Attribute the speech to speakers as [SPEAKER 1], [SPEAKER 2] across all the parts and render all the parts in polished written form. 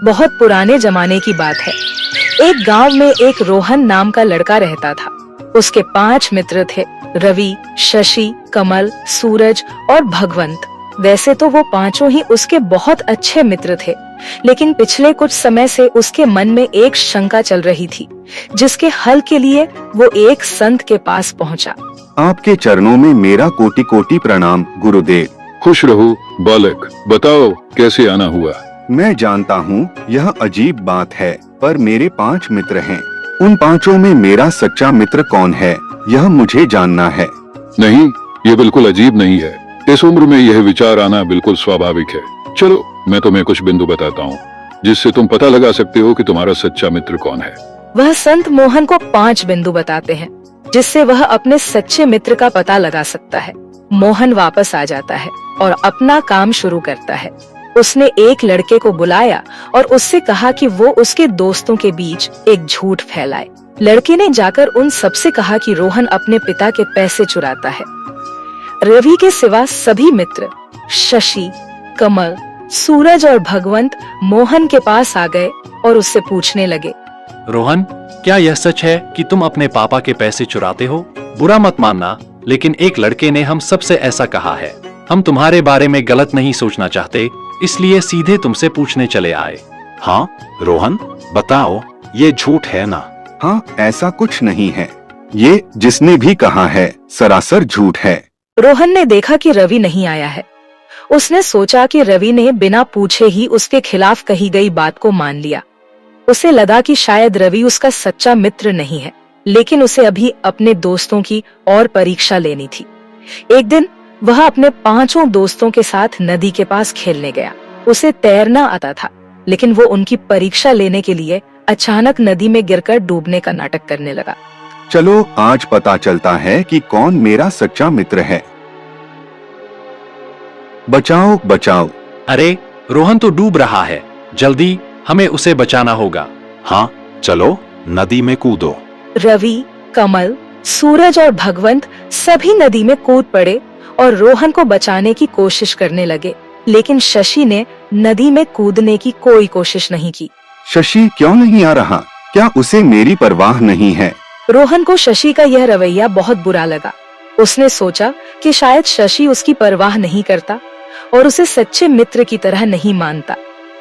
[SPEAKER 1] बहुत पुराने जमाने की बात है। एक गांव में एक रोहन नाम का लड़का रहता था। उसके 5 मित्र थे, रवि, शशि, कमल, सूरज और भगवंत। वैसे तो वो पांचों ही उसके बहुत अच्छे मित्र थे, लेकिन पिछले कुछ समय से उसके मन में एक शंका चल रही थी, जिसके हल के लिए वो एक संत के पास पहुंचा।
[SPEAKER 2] आपके चरणों में मेरा कोटि कोटि प्रणाम गुरुदेव।
[SPEAKER 3] खुश रहो बालक, बताओ कैसे आना हुआ।
[SPEAKER 2] मैं जानता हूँ यह अजीब बात है, पर मेरे 5 मित्र हैं। उन पांचों में मेरा सच्चा मित्र कौन है, यह मुझे जानना है।
[SPEAKER 3] नहीं, ये बिल्कुल अजीब नहीं है। इस उम्र में यह विचार आना बिल्कुल स्वाभाविक है। चलो मैं तुम्हें कुछ बिंदु बताता हूँ, जिससे तुम पता लगा सकते हो कि तुम्हारा सच्चा मित्र कौन है।
[SPEAKER 1] वह संत मोहन को 5 बिंदु बताते हैं, जिससे वह अपने सच्चे मित्र का पता लगा सकता है। मोहन वापस आ जाता है और अपना काम शुरू करता है। उसने एक लड़के को बुलाया और उससे कहा कि वो उसके दोस्तों के बीच एक झूठ फैलाए। लड़के ने जाकर उन सबसे कहा कि रोहन अपने पिता के पैसे चुराता है। रवि के सिवा सभी मित्र शशि, कमल, सूरज और भगवंत मोहन के पास आ गए और उससे पूछने लगे,
[SPEAKER 4] रोहन, क्या यह सच है कि तुम अपने पापा के पैसे चुराते हो? बुरा मत मानना, लेकिन एक लड़के ने हम सबसे ऐसा कहा है। हम तुम्हारे बारे में गलत नहीं सोचना चाहते, इसलिए सीधे तुमसे पूछने चले आए।
[SPEAKER 5] हाँ रोहन, बताओ, ये झूठ है ना?
[SPEAKER 2] हाँ, ऐसा कुछ नहीं है। ये जिसने भी कहा है सरासर झूठ है।
[SPEAKER 1] रोहन ने देखा कि रवि नहीं आया है। उसने सोचा कि रवि ने बिना पूछे ही उसके खिलाफ कही गई बात को मान लिया। उसे लगा कि शायद रवि उसका सच्चा मित्र नहीं है, लेकिन उसे अभी अपने दोस्तों की और परीक्षा लेनी थी। एक दिन वह अपने 5 दोस्तों के साथ नदी के पास खेलने गया। उसे तैरना आता था, लेकिन वो उनकी परीक्षा लेने के लिए अचानक नदी में गिरकर डूबने का नाटक करने लगा।
[SPEAKER 2] चलो आज पता चलता है कि कौन मेरा सच्चा मित्र है। बचाओ बचाओ।
[SPEAKER 4] अरे रोहन तो डूब रहा है, जल्दी हमें उसे बचाना होगा।
[SPEAKER 5] हाँ चलो, नदी में कूदो।
[SPEAKER 1] रवि, कमल, सूरज और भगवंत सभी नदी में कूद पड़े और रोहन को बचाने की कोशिश करने लगे, लेकिन शशि ने नदी में कूदने की कोई कोशिश नहीं की।
[SPEAKER 2] शशि क्यों नहीं आ रहा? क्या उसे मेरी परवाह नहीं है?
[SPEAKER 1] रोहन को शशि का यह रवैया बहुत बुरा लगा। उसने सोचा कि शायद शशि उसकी परवाह नहीं करता और उसे सच्चे मित्र की तरह नहीं मानता।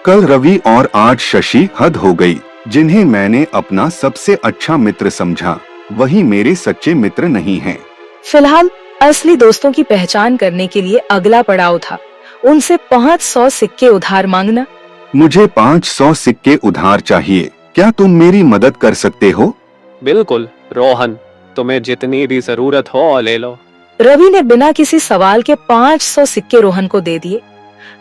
[SPEAKER 2] कल रवि और आज शशि हद हो गई। जिन्हें मैंने अपना सबसे अच्छा मित्र समझा, वही मेरे सच्चे मित्र नहीं हैं।
[SPEAKER 1] फिलहाल असली दोस्तों की पहचान करने के लिए अगला पड़ाव था उनसे 500 सिक्के उधार मांगना।
[SPEAKER 2] मुझे 500 सिक्के उधार चाहिए, क्या तुम मेरी मदद कर सकते हो?
[SPEAKER 6] बिल्कुल रोहन, तुम्हें जितनी भी जरूरत हो ले लो।
[SPEAKER 1] रवि ने बिना किसी सवाल के 500 सिक्के रोहन को दे दिए।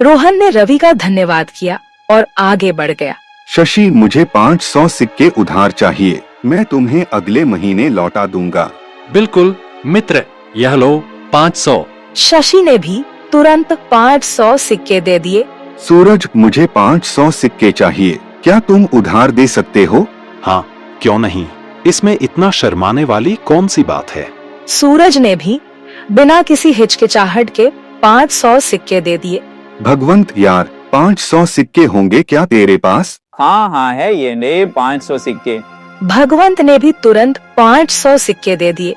[SPEAKER 1] रोहन ने रवि का धन्यवाद किया और आगे बढ़ गया।
[SPEAKER 2] शशि, मुझे 500 सिक्के उधार चाहिए, मैं तुम्हें अगले महीने लौटा दूंगा।
[SPEAKER 4] बिल्कुल मित्र, यह लो 500।
[SPEAKER 1] शशि ने भी तुरंत 500 सिक्के दे दिए।
[SPEAKER 2] सूरज, मुझे 500 सिक्के चाहिए, क्या तुम उधार दे सकते हो?
[SPEAKER 5] हाँ क्यों नहीं, इसमें इतना शर्माने वाली कौन सी बात है?
[SPEAKER 1] सूरज ने भी बिना किसी हिचकिचाहट के 500 सिक्के दे दिए।
[SPEAKER 2] भगवंत यार, 500 सिक्के होंगे क्या तेरे पास?
[SPEAKER 7] हाँ है, ये ले 500 सिक्के।
[SPEAKER 1] भगवंत ने भी तुरंत 500 सिक्के दे दिए।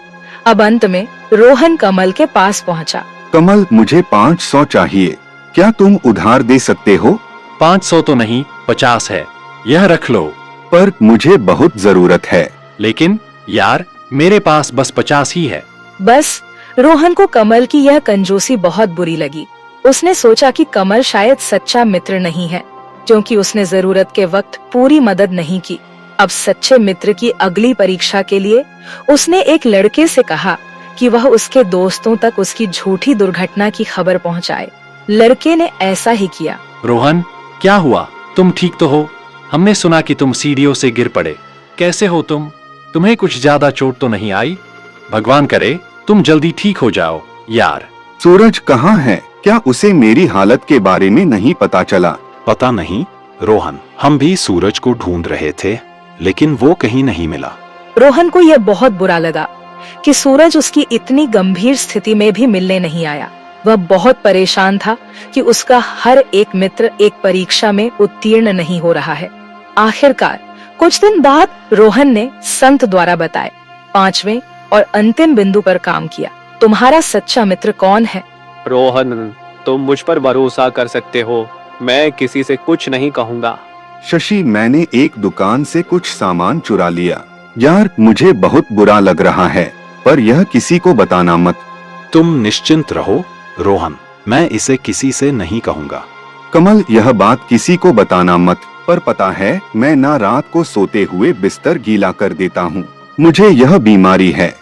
[SPEAKER 1] अब अंत में रोहन कमल के पास पहुंचा।
[SPEAKER 2] कमल, मुझे 500 चाहिए, क्या तुम उधार दे सकते हो?
[SPEAKER 4] 500 तो नहीं, 50 है, यह रख लो।
[SPEAKER 2] पर मुझे बहुत जरूरत है।
[SPEAKER 4] लेकिन यार, मेरे पास बस 50 ही है।
[SPEAKER 1] बस रोहन को कमल की यह कंजूसी बहुत बुरी लगी। उसने सोचा कि कमल शायद सच्चा मित्र नहीं है, क्योंकि उसने जरूरत के वक्त पूरी मदद नहीं की। अब सच्चे मित्र की अगली परीक्षा के लिए उसने एक लड़के से कहा कि वह उसके दोस्तों तक उसकी झूठी दुर्घटना की खबर पहुंचाए। लड़के ने ऐसा ही किया।
[SPEAKER 4] रोहन, क्या हुआ? तुम ठीक तो हो? हमने सुना कि तुम सीढ़ियों से गिर पड़े। कैसे हो तुम? तुम्हें कुछ ज्यादा चोट तो नहीं आई? भगवान करे तुम जल्दी ठीक हो जाओ यार।
[SPEAKER 2] सूरज कहाँ है? क्या उसे मेरी हालत के बारे में नहीं पता चला?
[SPEAKER 5] पता नहीं रोहन, हम भी सूरज को ढूंढ रहे थे, लेकिन वो कहीं नहीं मिला।
[SPEAKER 1] रोहन को यह बहुत बुरा लगा कि सूरज उसकी इतनी गंभीर स्थिति में भी मिलने नहीं आया। वह बहुत परेशान था कि उसका हर एक मित्र एक परीक्षा में उत्तीर्ण नहीं हो रहा है। आखिरकार कुछ दिन बाद रोहन ने संत द्वारा बताए 5वें और अंतिम बिंदु पर काम किया। तुम्हारा सच्चा मित्र कौन है?
[SPEAKER 6] रोहन, तुम मुझ पर भरोसा कर सकते हो, मैं किसी से कुछ नहीं कहूँगा।
[SPEAKER 2] शशि, मैंने एक दुकान से कुछ सामान चुरा लिया। यार, मुझे बहुत बुरा लग रहा है, पर यह किसी को बताना मत।
[SPEAKER 5] तुम निश्चिंत रहो रोहन, मैं इसे किसी से नहीं कहूँगा।
[SPEAKER 2] कमल, यह बात किसी को बताना मत, पर पता है मैं ना रात को सोते हुए बिस्तर गीला कर देता हूँ। मुझे यह बीमारी है।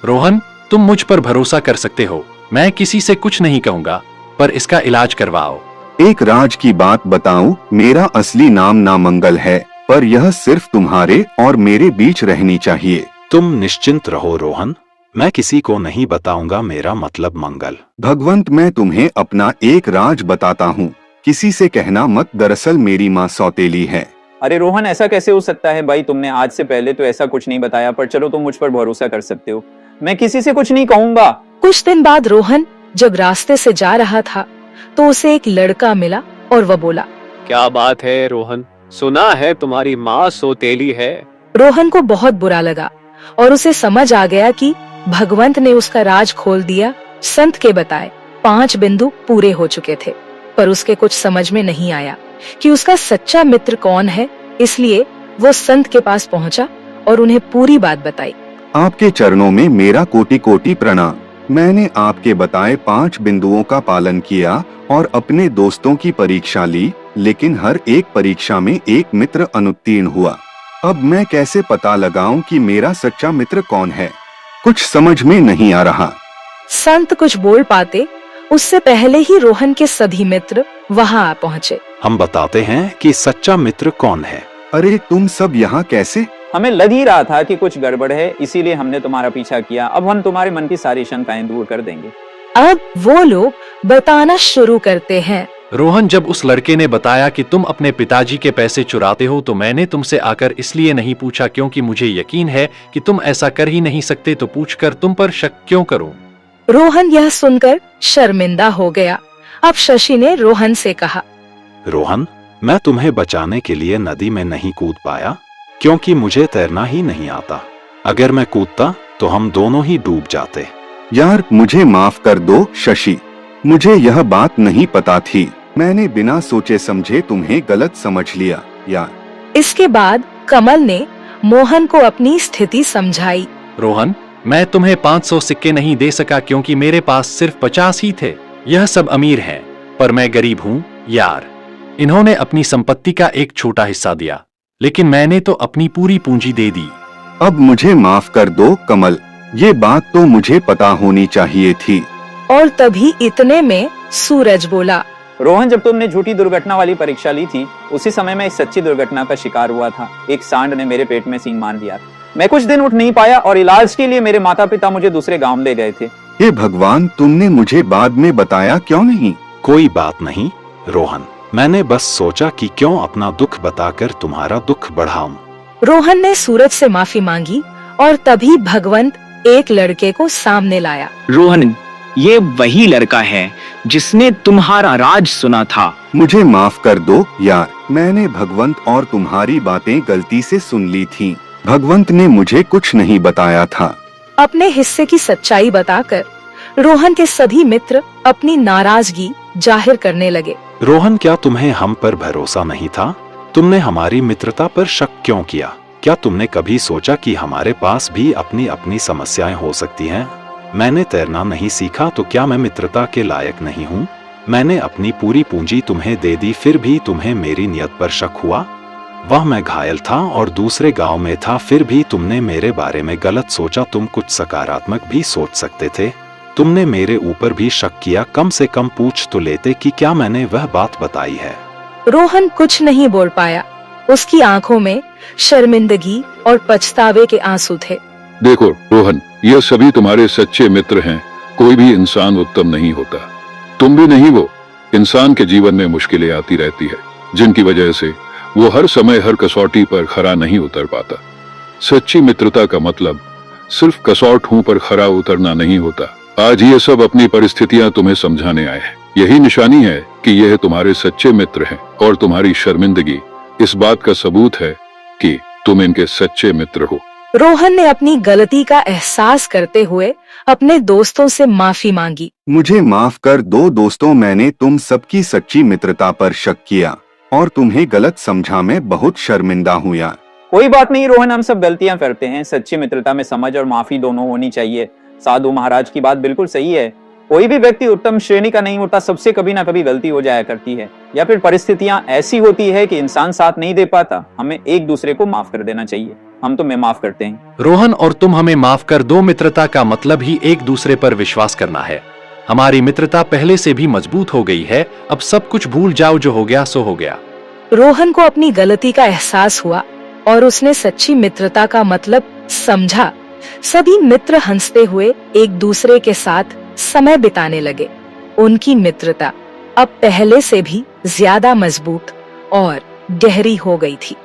[SPEAKER 4] रोहन, तुम मुझ पर भरोसा कर सकते हो, मैं किसी से कुछ नहीं कहूँगा, पर इसका इलाज करवाओ।
[SPEAKER 2] एक राज की बात बताऊं, मेरा असली नाम नामंगल है, पर यह सिर्फ तुम्हारे और मेरे बीच रहनी चाहिए।
[SPEAKER 5] तुम निश्चिंत रहो रोहन, मैं किसी को नहीं बताऊंगा, मेरा मतलब मंगल।
[SPEAKER 2] भगवंत, मैं तुम्हें अपना एक राज बताता हूँ, किसी से कहना मत। दरअसल मेरी माँ सौतेली है।
[SPEAKER 7] अरे रोहन, ऐसा कैसे हो सकता है भाई? तुमने आज से पहले तो ऐसा कुछ नहीं बताया, पर चलो तुम मुझ पर भरोसा कर सकते हो, मैं किसी से कुछ नहीं कहूँगा।
[SPEAKER 1] कुछ दिन बाद रोहन जब रास्ते से जा रहा था तो उसे एक लड़का मिला और वह बोला,
[SPEAKER 6] क्या बात है रोहन, सुना है तुम्हारी माँ सौतेली है।
[SPEAKER 1] रोहन को बहुत बुरा लगा और उसे समझ आ गया कि भगवंत ने उसका राज खोल दिया। संत के बताए 5 बिंदु पूरे हो चुके थे, पर उसके कुछ समझ में नहीं आया कि उसका सच्चा मित्र कौन है। इसलिए वो संत के पास पहुंचा और उन्हें पूरी बात बताई।
[SPEAKER 2] आपके चरणों में मेरा कोटि कोटि प्रणाम। मैंने आपके बताए 5 बिंदुओं का पालन किया और अपने दोस्तों की परीक्षा ली, लेकिन हर एक परीक्षा में एक मित्र अनुत्तीर्ण हुआ। अब मैं कैसे पता लगाऊं कि मेरा सच्चा मित्र कौन है? कुछ समझ में नहीं आ रहा।
[SPEAKER 1] संत कुछ बोल पाते उससे पहले ही रोहन के सभी मित्र वहां आ पहुँचे।
[SPEAKER 5] हम बताते हैं कि सच्चा मित्र कौन है।
[SPEAKER 2] अरे, तुम सब यहाँ कैसे?
[SPEAKER 7] हमें लग ही रहा था कि कुछ गड़बड़ है, इसीलिए हमने तुम्हारा पीछा किया। अब हम तुम्हारे मन की सारी शंकाएं दूर कर देंगे।
[SPEAKER 1] अब वो लोग बताना शुरू करते हैं।
[SPEAKER 4] रोहन, जब उस लड़के ने बताया कि तुम अपने पिताजी के पैसे चुराते हो, तो मैंने तुमसे आकर इसलिए नहीं पूछा क्योंकि मुझे यकीन है कि तुम ऐसा कर ही नहीं सकते, तो पूछकर तुम पर शक क्यों करूं?
[SPEAKER 1] रोहन यह सुनकर शर्मिंदा हो गया। अब शशि ने रोहन से कहा,
[SPEAKER 5] रोहन, मैं तुम्हें बचाने के लिए नदी में नहीं कूद पाया क्योंकि मुझे तैरना ही नहीं आता। अगर मैं कूदता तो हम दोनों ही डूब जाते।
[SPEAKER 2] यार, मुझे माफ कर दो शशि, मुझे यह बात नहीं पता थी। मैंने बिना सोचे समझे तुम्हें गलत समझ लिया यार।
[SPEAKER 1] इसके बाद कमल ने मोहन को अपनी स्थिति समझाई।
[SPEAKER 4] रोहन, मैं तुम्हें 500 सिक्के नहीं दे सका क्योंकि मेरे पास सिर्फ 50 ही थे। यह सब अमीर हैं, पर मैं गरीब हूँ यार। इन्होंने अपनी संपत्ति का एक छोटा हिस्सा दिया, लेकिन मैंने तो अपनी पूरी पूंजी दे दी।
[SPEAKER 2] अब मुझे माफ कर दो कमल, ये बात तो मुझे पता होनी चाहिए थी।
[SPEAKER 1] और तभी इतने में सूरज बोला,
[SPEAKER 7] रोहन, जब तुमने झूठी दुर्घटना वाली परीक्षा ली थी, उसी समय मैं इस सच्ची दुर्घटना का शिकार हुआ था। एक सांड ने मेरे पेट में सींग मार दिया। मैं कुछ दिन उठ नहीं पाया और इलाज के लिए मेरे माता पिता मुझे दूसरे गांव ले गए थे।
[SPEAKER 2] हे भगवान, तुमने मुझे बाद में बताया क्यों नहीं?
[SPEAKER 5] कोई बात नहीं रोहन, मैंने बस सोचा कि क्यों अपना दुख बताकर तुम्हारा दुख बढ़ाऊं।
[SPEAKER 1] रोहन ने सूरज से माफी मांगी और तभी भगवंत एक लड़के को सामने लाया।
[SPEAKER 8] रोहन, ये वही लड़का है जिसने तुम्हारा राज सुना था।
[SPEAKER 2] मुझे माफ कर दो यार, मैंने भगवंत और तुम्हारी बातें गलती से सुन ली थी। भगवंत ने मुझे कुछ नहीं बताया था।
[SPEAKER 1] अपने हिस्से की सच्चाई बताकर रोहन के सभी मित्र अपनी नाराजगी जाहिर करने लगे।
[SPEAKER 5] रोहन, क्या तुम्हें हम पर भरोसा नहीं था? तुमने हमारी मित्रता पर शक क्यों किया? क्या तुमने कभी सोचा कि हमारे पास भी अपनी अपनी समस्याएं हो सकती हैं? मैंने तैरना नहीं सीखा तो क्या मैं मित्रता के लायक नहीं हूँ? मैंने अपनी पूरी पूंजी तुम्हें दे दी, फिर भी तुम्हें मेरी नियत पर शक हुआ। वह मैं घायल था और दूसरे गांव में था, फिर भी तुमने मेरे बारे में गलत सोचा। तुम कुछ सकारात्मक भी सोच सकते थे। तुमने मेरे ऊपर भी शक किया, कम से कम पूछ तो लेते कि क्या मैंने वह बात बताई है।
[SPEAKER 1] रोहन कुछ नहीं बोल पाया। उसकी आंखों में शर्मिंदगी और पछतावे के आंसू थे।
[SPEAKER 3] देखो रोहन, यह सभी तुम्हारे सच्चे मित्र हैं। कोई भी इंसान उत्तम नहीं होता, तुम भी नहीं। वो इंसान के जीवन में मुश्किलें आती रहती है, जिनकी वजह से वो हर समय हर कसौटी पर खरा नहीं उतर पाता। सच्ची मित्रता का मतलब सिर्फ कसौटों पर खरा उतरना नहीं होता, आज ये सब अपनी परिस्थितियां तुम्हें समझाने आए हैं। यही निशानी है कि यह तुम्हारे सच्चे मित्र हैं और तुम्हारी शर्मिंदगी इस बात का सबूत है कि तुम इनके सच्चे मित्र हो।
[SPEAKER 1] रोहन ने अपनी गलती का एहसास करते हुए अपने दोस्तों से माफी मांगी।
[SPEAKER 2] मुझे माफ कर दो दोस्तों, मैंने तुम सबकी सच्ची मित्रता पर शक किया और तुम्हें गलत समझा। मैं बहुत शर्मिंदा हूँ यार।
[SPEAKER 7] कोई बात नहीं रोहन, हम सब गलतियां करते हैं। सच्ची मित्रता में समझ और माफी दोनों होनी चाहिए। साधु महाराज की बात बिल्कुल सही है। कोई भी व्यक्ति उत्तम श्रेणी का नहीं होता, सबसे कभी ना कभी गलती हो जाया करती है या फिर परिस्थितियां ऐसी होती है कि इंसान साथ नहीं दे पाता। हमें एक दूसरे को माफ कर देना चाहिए। हम तुम्हें माफ करते हैं।
[SPEAKER 4] रोहन और तुम हमें माफ कर दो। मित्रता का मतलब ही एक दूसरे पर विश्वास करना है। हमारी मित्रता पहले से भी मजबूत हो गई है। अब सब कुछ भूल जाओ, जो हो गया सो हो गया।
[SPEAKER 1] रोहन को अपनी गलती का एहसास हुआ और उसने सच्ची मित्रता का मतलब समझा। सभी मित्र हंसते हुए एक दूसरे के साथ समय बिताने लगे। उनकी मित्रता अब पहले से भी ज्यादा मजबूत और गहरी हो गई थी।